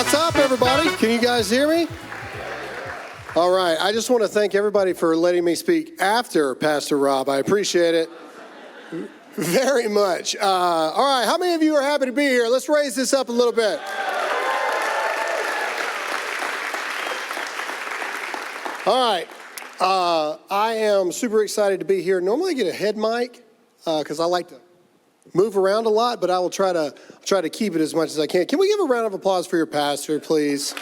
What's up, everybody? Can you guys hear me? All right. I just want to thank everybody for letting me speak after Pastor Rob. I appreciate it very much. All right. How many of you are happy to be here? Let's raise this up a little bit. All right. I am super excited to be here. Normally I get a head mic because I like to move around a lot, but I will try to keep it as much as I can. Can we give a round of applause for your pastor, please?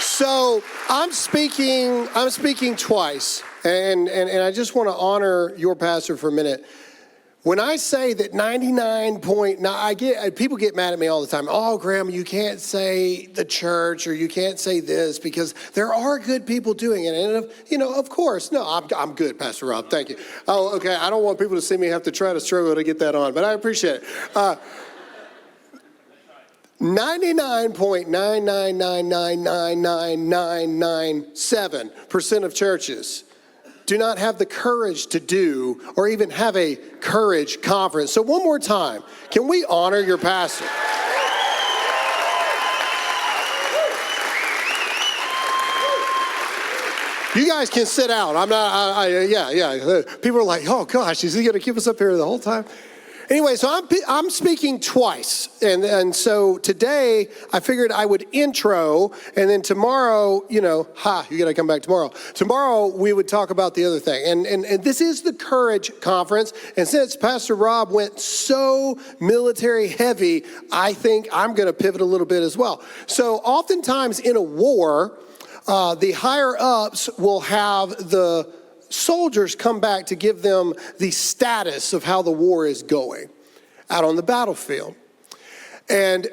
So I'm speaking twice, and I just want to honor your pastor for a minute. When I say that 99.9, people get mad at me all the time. Oh, Graham, you can't say the church or you can't say this because there are good people doing it. And, of course, no, I'm good, Pastor Rob. Thank you. Oh, okay. I don't want people to see me have to try to struggle to get that on, but I appreciate it. 99.999999997% of churches do not have the courage to do or even have a courage conference. So one more time, can we honor your pastor? You guys can sit down. I'm not, yeah. People are like, oh gosh, is he going to keep us up here the whole time? Anyway, so I'm speaking twice, and so today I figured I would intro, and then tomorrow, you got to come back tomorrow. Tomorrow we would talk about the other thing, and this is the Courage Conference, and since Pastor Rob went so military heavy, I think I'm going to pivot a little bit as well. So oftentimes in a war, the higher ups will have the soldiers come back to give them the status of how the war is going out on the battlefield. And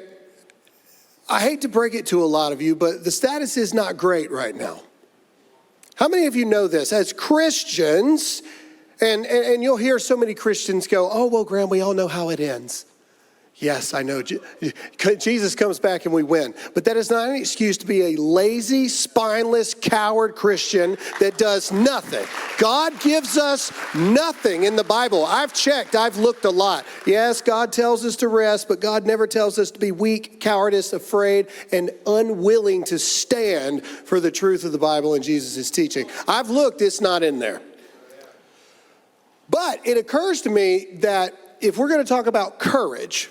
I hate to break it to a lot of you, but the status is not great right now. How many of you know this? As Christians, and you'll hear so many Christians go, oh, well, Graham, we all know how it ends. Yes, I know. Jesus comes back and we win. But that is not an excuse to be a lazy, spineless, coward Christian that does nothing. God gives us nothing in the Bible. I've checked. I've looked a lot. Yes, God tells us to rest, but God never tells us to be weak, cowardice, afraid, and unwilling to stand for the truth of the Bible and Jesus' teaching. I've looked. It's not in there. But it occurs to me that if we're going to talk about courage,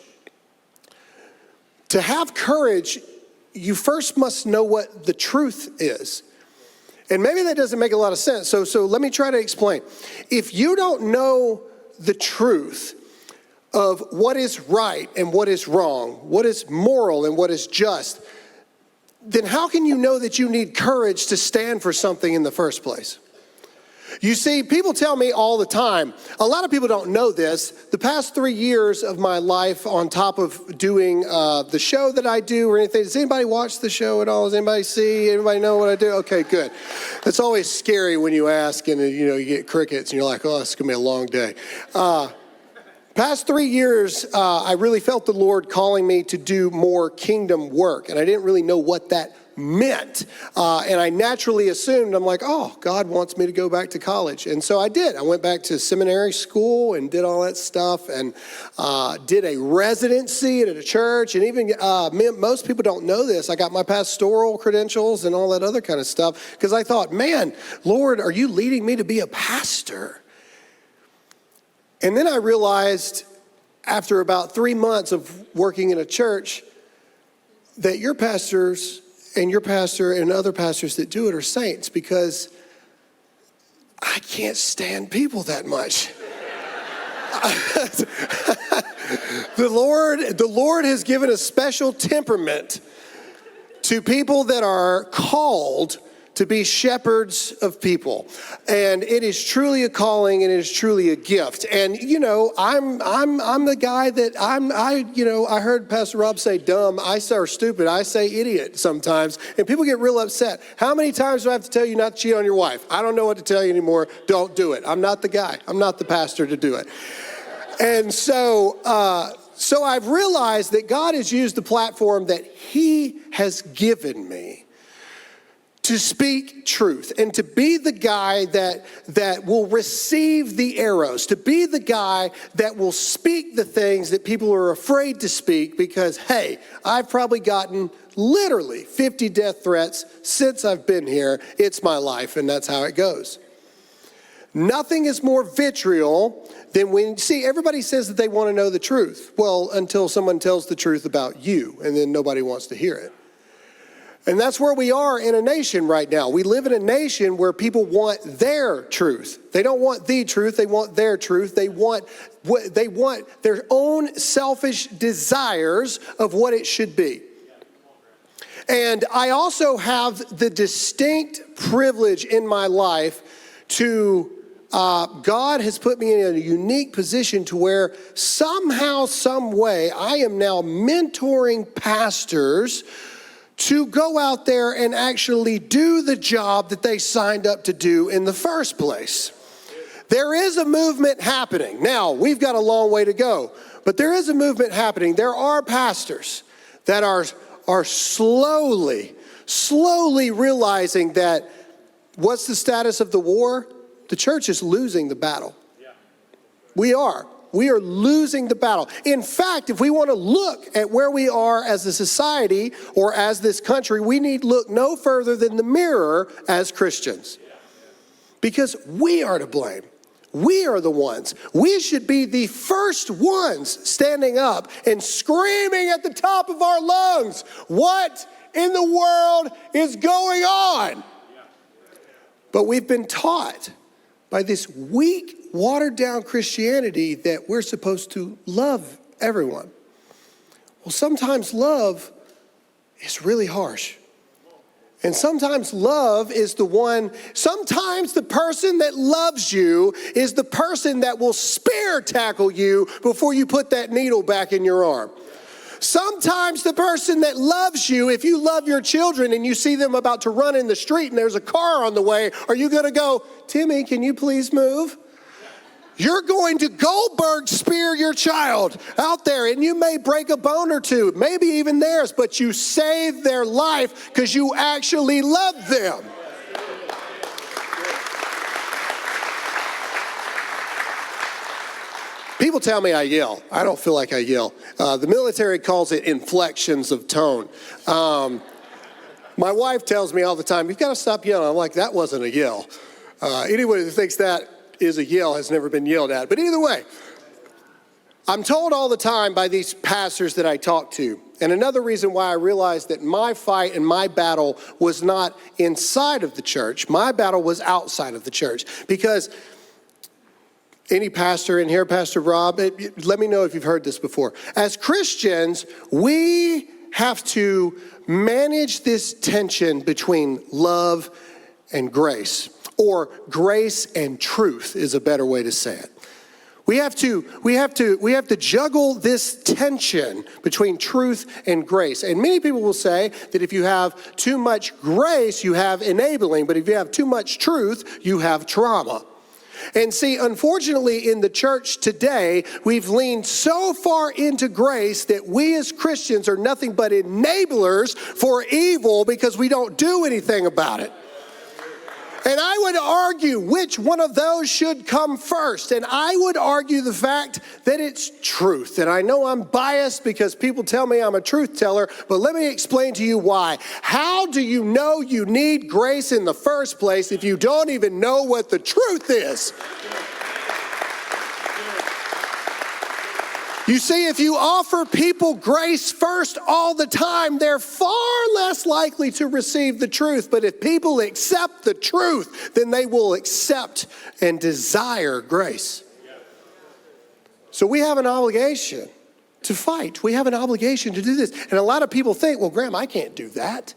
to have courage, you first must know what the truth is. And maybe that doesn't make a lot of sense. So let me try to explain. If you don't know the truth of what is right and what is wrong, what is moral and what is just, then how can you know that you need courage to stand for something in the first place? You see, people tell me all the time, a lot of people don't know this, the past 3 years of my life on top of doing the show that I do or anything, does anybody watch the show at all? Does anybody see? Anybody know what I do? Okay, good. It's always scary when you ask and you get crickets and you're like, oh, it's going to be a long day. Past 3 years, I really felt the Lord calling me to do more kingdom work, and I didn't really know what that meant. And I naturally assumed, I'm like, oh, God wants me to go back to college. And so I did. I went back to seminary school and did all that stuff and did a residency at a church. And even most people don't know this. I got my pastoral credentials and all that other kind of stuff because I thought, man, Lord, are you leading me to be a pastor? And then I realized after about 3 months of working in a church that your pastors and your pastor and other pastors that do it are saints because I can't stand people that much. The Lord has given a special temperament to people that are called to be shepherds of people. And it is truly a calling and it is truly a gift. And I'm the guy that I heard Pastor Rob say dumb, or stupid, I say idiot sometimes, and people get real upset. How many times do I have to tell you not to cheat on your wife? I don't know what to tell you anymore. Don't do it. I'm not the guy. I'm not the pastor to do it. And so I've realized that God has used the platform that He has given me to speak truth and to be the guy that will receive the arrows, to be the guy that will speak the things that people are afraid to speak because, hey, I've probably gotten literally 50 death threats since I've been here. It's my life, and that's how it goes. Nothing is more vitriol than when, see, everybody says that they want to know the truth. Well, until someone tells the truth about you, and then nobody wants to hear it. And that's where we are in a nation right now. We live in a nation where people want their truth. They don't want the truth, they want their truth. They want their own selfish desires of what it should be. And I also have the distinct privilege in my life to, God has put me in a unique position to where somehow, some way, I am now mentoring pastors to go out there and actually do the job that they signed up to do in the first place. There is a movement happening. Now, we've got a long way to go, but there is a movement happening. There are pastors that are slowly realizing that what's the status of the war? The church is losing the battle. We are losing the battle. In fact, if we want to look at where we are as a society or as this country, we need to look no further than the mirror as Christians. Because we are to blame. We are the ones. We should be the first ones standing up and screaming at the top of our lungs, what in the world is going on? But we've been taught by this weak, watered down Christianity that we're supposed to love everyone. Well, sometimes love is really harsh. And sometimes love is sometimes the person that loves you is the person that will spear tackle you before you put that needle back in your arm. Sometimes the person that loves you, if you love your children and you see them about to run in the street and there's a car on the way, are you going to go, Timmy, can you please move? You're going to Goldberg spear your child out there, and you may break a bone or two, maybe even theirs, but you save their life because you actually love them. People tell me I yell. I don't feel like I yell. The military calls it inflections of tone. My wife tells me all the time, you've got to stop yelling. I'm like, that wasn't a yell. Anyone who thinks that is a yell has never been yelled at. But either way, I'm told all the time by these pastors that I talk to, and another reason why I realized that my fight and my battle was not inside of the church, my battle was outside of the church. Because any pastor in here, Pastor Rob, let me know if you've heard this before. As Christians, we have to manage this tension between love and grace. Or grace and truth is a better way to say it. We have to juggle this tension between truth and grace. And many people will say that if you have too much grace, you have enabling, but if you have too much truth, you have trauma. And see, unfortunately, in the church today, we've leaned so far into grace that we as Christians are nothing but enablers for evil because we don't do anything about it. And I would argue which one of those should come first. And I would argue the fact that it's truth. And I know I'm biased because people tell me I'm a truth teller, but let me explain to you why. How do you know you need grace in the first place if you don't even know what the truth is? You see, if you offer people grace first all the time, they're far less likely to receive the truth. But if people accept the truth, then they will accept and desire grace. So we have an obligation to fight. We have an obligation to do this. And a lot of people think, well, Graham, I can't do that.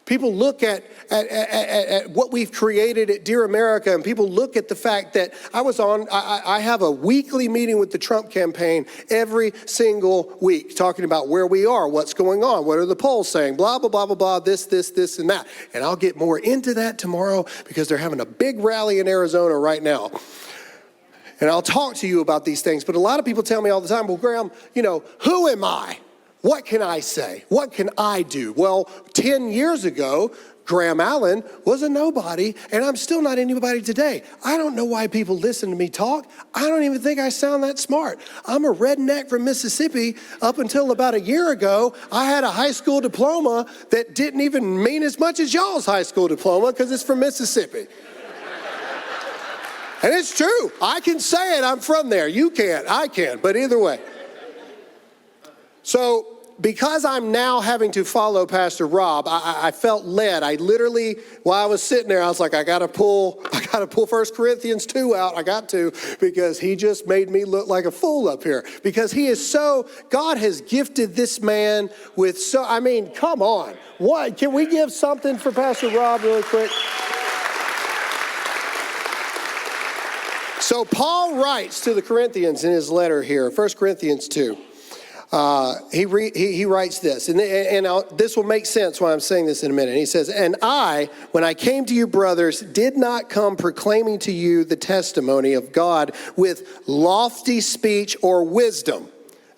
People look at what we've created at Dear America, and people look at the fact that I have a weekly meeting with the Trump campaign every single week, talking about where we are, what's going on, what are the polls saying, blah, blah, blah, blah, blah, this, and that. And I'll get more into that tomorrow because they're having a big rally in Arizona right now. And I'll talk to you about these things. But a lot of people tell me all the time, well, Graham, who am I? What can I say? What can I do? Well, 10 years ago, Graham Allen was a nobody, and I'm still not anybody today. I don't know why people listen to me talk. I don't even think I sound that smart. I'm a redneck from Mississippi. Up until about a year ago, I had a high school diploma that didn't even mean as much as y'all's high school diploma because it's from Mississippi. And it's true. I can say it. I'm from there. You can't. I can. But either way. So, because I'm now having to follow Pastor Rob, I felt led. I literally, while I was sitting there, I was like, I got to pull 1 Corinthians 2 out. I got to, because he just made me look like a fool up here. Because God has gifted this man with come on. What? Can we give something for Pastor Rob really quick? So Paul writes to the Corinthians in his letter here, 1 Corinthians 2. He writes this, and this will make sense why I'm saying this in a minute. He says, and I, when I came to you, brothers, did not come proclaiming to you the testimony of God with lofty speech or wisdom.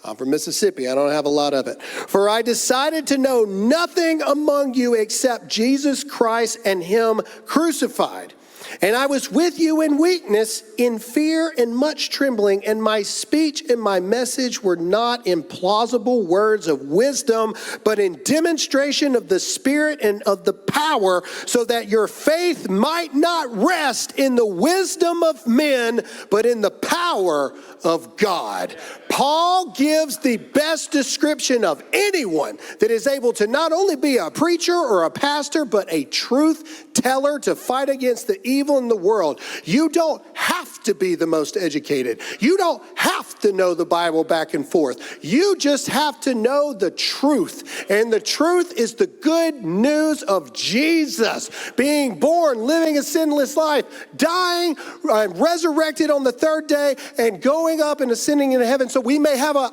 I'm from Mississippi. I don't have a lot of it. For I decided to know nothing among you except Jesus Christ and him crucified. And I was with you in weakness, in fear and much trembling, and my speech and my message were not in plausible words of wisdom, but in demonstration of the Spirit and of the power, so that your faith might not rest in the wisdom of men, but in the power of God. Paul gives the best description of anyone that is able to not only be a preacher or a pastor, but a truth teller to fight against the evil in the world. You don't have to be the most educated. You don't have to know the Bible back and forth. You just have to know the truth. And the truth is the good news of Jesus being born, living a sinless life, dying, resurrected on the third day, and going up and ascending into heaven so we may have a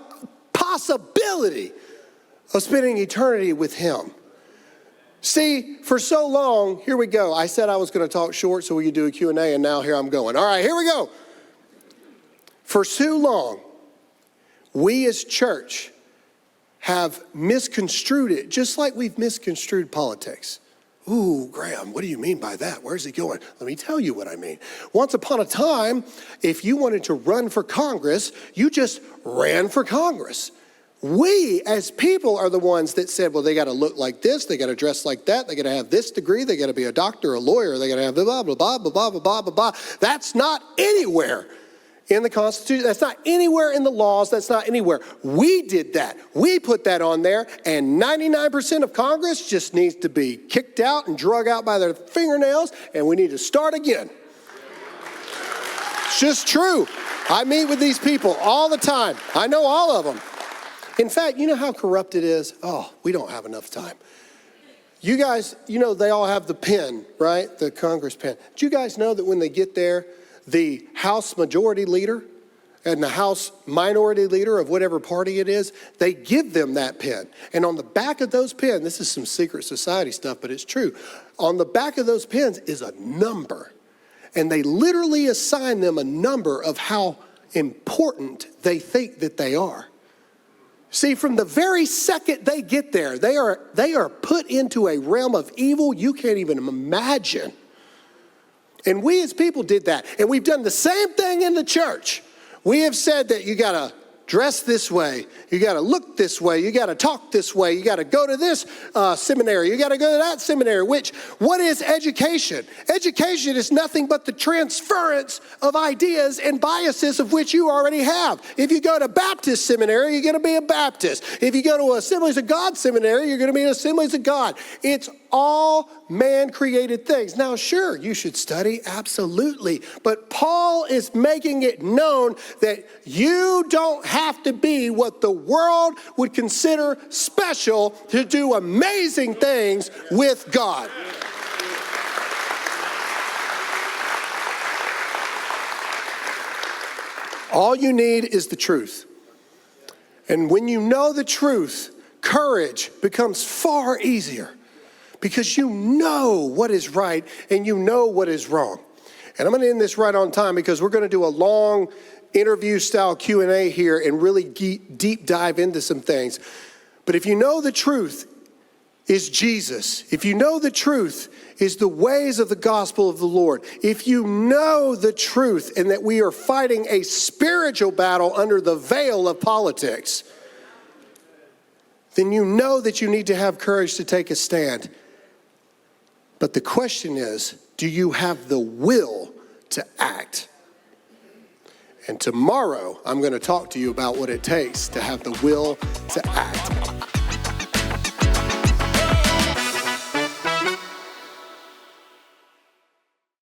possibility of spending eternity with him. See, for so long, here we go. I said I was going to talk short so we could do a Q&A, and now here I'm going. All right, here we go. For too long, we as church have misconstrued it, just like we've misconstrued politics. Ooh, Graham, what do you mean by that? Where's he going? Let me tell you what I mean. Once upon a time, if you wanted to run for Congress, you just ran for Congress. We as people are the ones that said, well, they got to look like this, they got to dress like that, they got to have this degree, they got to be a doctor, a lawyer, they got to have blah, blah, blah, blah, blah, blah, blah, blah, blah. That's not anywhere in the Constitution. That's not anywhere in the laws. That's not anywhere. We did that. We put that on there, and 99% of Congress just needs to be kicked out and drug out by their fingernails, and we need to start again. It's just true. I meet with these people all the time. I know all of them. In fact, you know how corrupt it is? Oh, we don't have enough time. You guys, they all have the pen, right? The Congress pen. Do you guys know that when they get there, the House Majority Leader and the House Minority Leader of whatever party it is, they give them that pen. And on the back of those pens, this is some secret society stuff, but it's true. On the back of those pens is a number. And they literally assign them a number of how important they think that they are. See, from the very second they get there, they are put into a realm of evil you can't even imagine. And we as people did that. And we've done the same thing in the church. We have said that you got to dress this way. You got to look this way. You got to talk this way. You got to go to this seminary. You got to go to that seminary. What is education? Education is nothing but the transference of ideas and biases of which you already have. If you go to Baptist seminary, you're going to be a Baptist. If you go to Assemblies of God seminary, you're going to be an Assemblies of God. It's all man-created things. Now, sure, you should study, absolutely. But Paul is making it known that you don't have to be what the world would consider special to do amazing things with God. All you need is the truth. And when you know the truth, courage becomes far easier. Because you know what is right and you know what is wrong. And I'm going to end this right on time because we're going to do a long interview style Q&A here and really deep dive into some things. But if you know the truth, is Jesus, if you know the truth is the ways of the gospel of the Lord, if you know the truth and that we are fighting a spiritual battle under the veil of politics, then you know that you need to have courage to take a stand. But the question is, do you have the will to act? And tomorrow, I'm going to talk to you about what it takes to have the will to act.